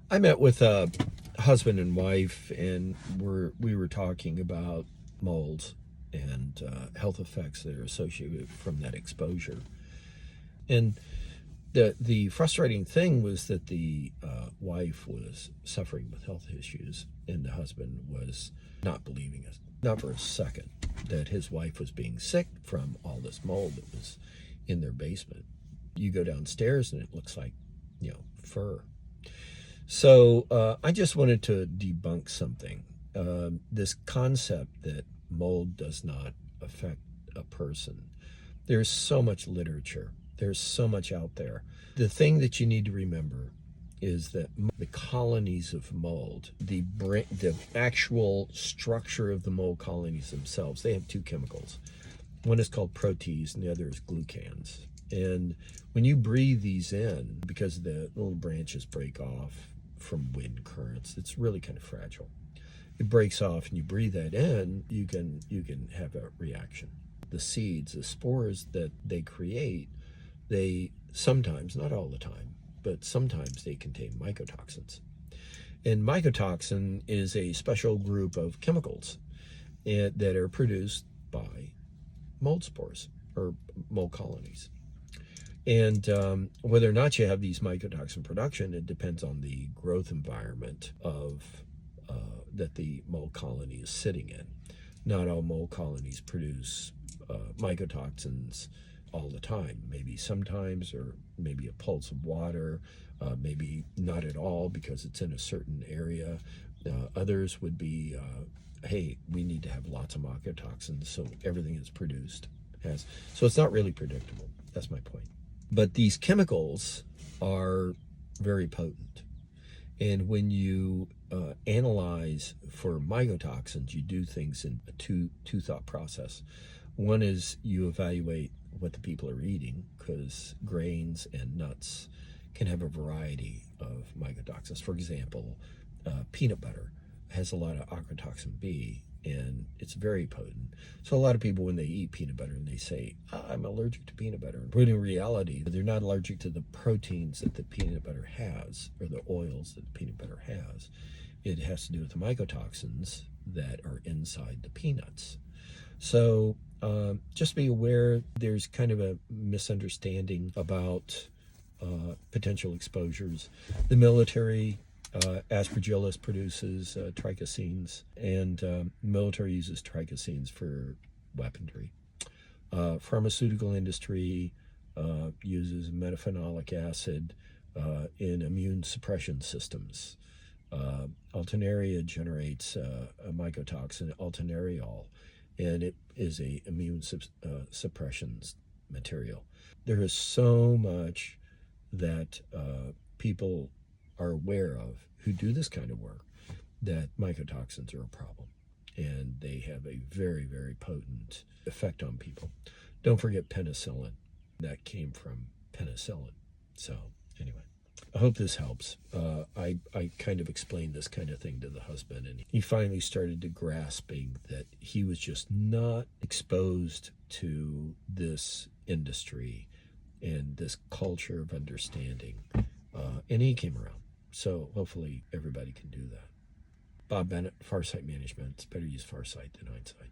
I met with a husband and wife, and we were talking about molds and health effects that are associated from that exposure. And the frustrating thing was that the wife was suffering with health issues, and the husband was not believing it, not for a second, that his wife was being sick from all this mold that was in their basement. You go downstairs, and it looks like, fur. So I just wanted to debunk something. This concept that mold does not affect a person. There's so much literature. There's so much out there. The thing that you need to remember is that the colonies of mold, the actual structure of the mold colonies themselves, they have two chemicals. One is called protease and the other is glucans. And when you breathe these in, because the little branches break off from wind currents, it's really kind of fragile. It breaks off and you breathe that in, you can have a reaction. The seeds, the spores that they create, they sometimes, not all the time, but sometimes they contain mycotoxins. And mycotoxin is a special group of chemicals that are produced by mold spores or mold colonies. And whether or not you have these mycotoxin production, it depends on the growth environment of that the mold colony is sitting in. Not all mold colonies produce mycotoxins all the time. Maybe sometimes, or maybe a pulse of water, maybe not at all because it's in a certain area. Others would be, hey, we need to have lots of mycotoxins, so everything is produced has. So it's not really predictable. That's my point. But these chemicals are very potent. And when you analyze for mycotoxins, you do things in a two thought process. One is you evaluate what the people are eating, because grains and nuts can have a variety of mycotoxins. For example, peanut butter has a lot of ochratoxin B, and it's very potent. So a lot of people, when they eat peanut butter, and they say, I'm allergic to peanut butter. But in reality, they're not allergic to the proteins that the peanut butter has, or the oils that the peanut butter has. It has to do with the mycotoxins that are inside the peanuts. So just be aware there's kind of a misunderstanding about potential exposures. The military, aspergillus produces trichosines, and military uses trichosines for weaponry. Pharmaceutical industry uses metaphenolic acid in immune suppression systems. Alternaria generates a mycotoxin, alternariol, and it is a immune suppression material. There is so much that people are aware of who do this kind of work, that mycotoxins are a problem, and they have a very, very potent effect on people. Don't forget penicillin. That came from penicillin. So anyway, I hope this helps. I kind of explained this kind of thing to the husband, and he finally started to grasping that he was just not exposed to this industry and this culture of understanding. And he came around. So hopefully everybody can do that. Bob Bennett, Farsight Management. It's better use Farsight than hindsight.